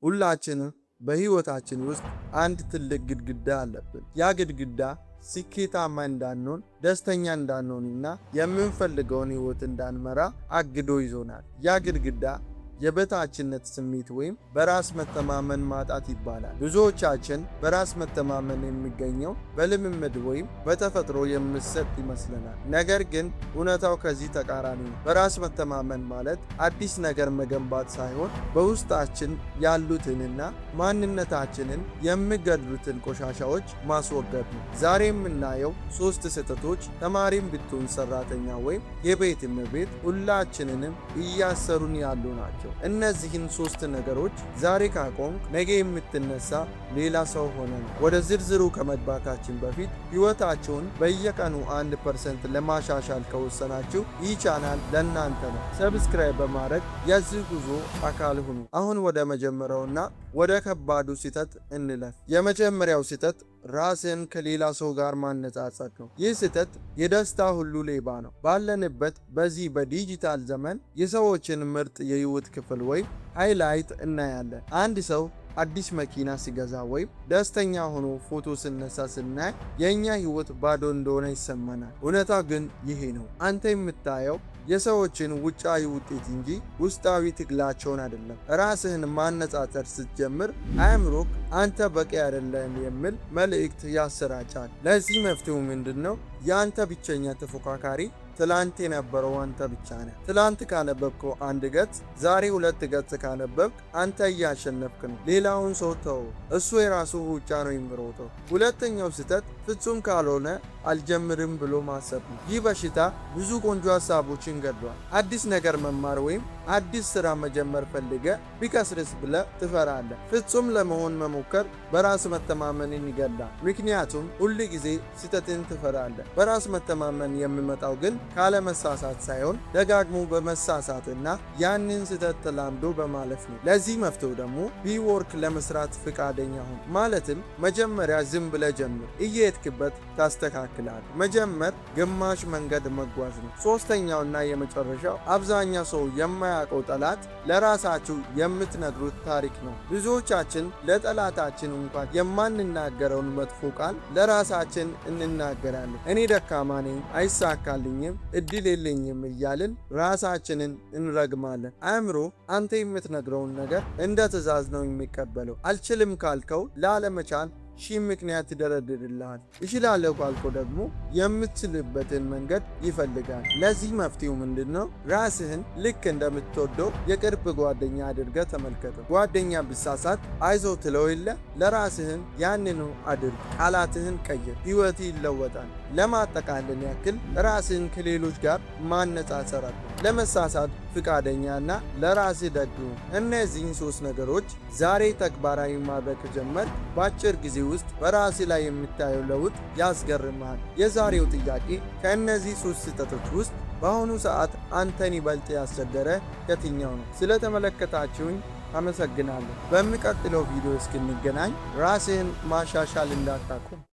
ሁላችንም በህይወታችን ውስጥ አንድ ትልቅ ግድግዳ አለብን። ያ ግድግዳ ስኬታማ እንዳንሆን፣ ደስተኛ እንዳንሆንና የምንፈልገውን ህይወት እንዳንመራ አግዶ ይዞናል። ያ ግድግዳ የበታችነት ስሜት ወይም በራስ መተማመን ማጣት ይባላል። ብዙዎቻችን በራስ መተማመን የሚገኘው በልምምድ ወይም በተፈጥሮ የሚሰጥ ይመስለናል። ነገር ግን እውነታው ከዚህ ተቃራኒ ነው። በራስ መተማመን ማለት አዲስ ነገር መገንባት ሳይሆን በውስጣችን ያሉትንና ማንነታችንን የሚገድሉትን ቆሻሻዎች ማስወገድ ነው። ዛሬ የምናየው 3 ስህተቶች ተማሪም ብትሆን ሰራተኛ ወይም የቤት እመቤት ሁላችንንም እያሰሩን ያሉ ናቸው። እነዚህን 3 ነገሮች ዛሬ ካቆምክ ነገ የምትነሳ ሌላ ሰው ሆነ ነው። ወደ ዝርዝሩ ከመግባታችን በፊት ህይወታችሁን በየቀኑ 1% ለማሻሻል ከወሰናችሁ ይህ ቻናል ለእናንተ ነው። ሰብስክራይብ በማድረግ የዚህ ጉዞ አካል ሁኑ። አሁን ወደ መጀመሪያውና ወደ ከባዱ ስህተት እንለፍ። የመጀመሪያው ስህተት ራስን ከሌላ ሰው ጋር ማነጻጸር ነው። ይህ ስህተት የደስታ ሁሉ ሌባ ነው። ባለንበት በዚህ በዲጂታል ዘመን የሰዎችን ምርጥ የህይወት ክፍል ወይም ሃይላይት እናያለን። አንድ ሰው አዲስ መኪና ሲገዛ ወይም ደስተኛ ሆኖ ፎቶ ስነሳ ስናይ የእኛ ህይወት ባዶ እንደሆነ ይሰማናል። እውነታ ግን ይሄ ነው። አንተ የምታየው የሰዎችን ውጫዊ ውጤት እንጂ ውስጣዊ ትግላቸውን አይደለም። ራስህን ማነጻጸር ስትጀምር አእምሮክ አንተ በቂ አይደለም የሚል መልእክት ያሰራጫል። ለዚህ መፍትሄው ምንድነው? የአንተ ብቸኛ ተፎካካሪ ትላንት የነበረው አንተ ብቻ ነህ። ትላንት ካነበብከው 1 ገጽ ዛሬ 2 ገጽ ካነበብክ አንተ እያሸነፍክ ነው። ሌላውን ሰው ተው፣ እሱ የራሱ ሩጫ ነው የሚሮጠው። ሁለተኛው ስህተት ፍጹም ካልሆነ አልጀምርም ብሎ ማሰብ ነው። ይህ በሽታ ብዙ ቆንጆ ሀሳቦችን ገድሏል። አዲስ ነገር መማር ወይም አዲስ ስራ መጀመር ፈልገ ቢከስርስ ብለ ትፈራለህ። ፍጹም ለመሆን መሞከር በራስ መተማመንን ይገላል። ምክንያቱም ሁል ጊዜ ስህተትን ትፈራለህ። በራስ መተማመን የሚመጣው ግን ካለመሳሳት ሳይሆን ደጋግሞ በመሳሳትና ያንን ስህተት ተላምዶ በማለፍ ነው። ለዚህ መፍትሄው ደግሞ ቢወርክ ለመስራት ፍቃደኛ ሁን። ማለትም መጀመሪያ ዝም ብለ ጀምር፣ እየሄድክበት ታስተካክላል። መጀመር ግማሽ መንገድ መጓዝ ነው። ሶስተኛውና የመጨረሻው አብዛኛው ሰው የማያውቀው ጠላት ለራሳችሁ የምትነግሩት ታሪክ ነው። ብዙዎቻችን ለጠላታችን እንኳን የማንናገረውን መጥፎ ቃል ለራሳችን እንናገራለን። እኔ ደካማ ነኝ፣ አይሳካልኝም፣ እድል የለኝም እያልን ራሳችንን እንረግማለን። አእምሮ አንተ የምትነግረውን ነገር እንደ ትዕዛዝ ነው የሚቀበለው። አልችልም ካልከው ላለመቻል ሺህ ምክንያት ይደረድርልሃል። እችላለሁ ካልከው ደግሞ የምትችልበትን መንገድ ይፈልጋል። ለዚህ መፍትሄው ምንድነው? ራስህን ልክ እንደምትወደው የቅርብ ጓደኛ አድርገህ ተመልከተው። ጓደኛ ብሳሳት አይዞ ትለው የለ? ለራስህን ያንኑ አድርግ። ቃላትህን ቀይር፣ ህይወት ይለወጣል። ለማጠቃለል ያክል ራስህን ከሌሎች ጋር ማነጻጸር አለ። ለመሳሳት ፍቃደኛና ለራስህ ደግሞ እነዚህን 3 ነገሮች ዛሬ ተግባራዊ ማድረግ ከጀመርክ በአጭር ጊዜ ውስጥ በራስህ ላይ የምታየው ለውጥ ያስገርምሃል። የዛሬው ጥያቄ ከእነዚህ 3 ስህተቶች ውስጥ በአሁኑ ሰዓት አንተን ይበልጥ ያስቸገረ የትኛው ነው? ስለተመለከታችሁኝ አመሰግናለሁ። በሚቀጥለው ቪዲዮ እስክንገናኝ ራስህን ማሻሻል እንዳታቆም።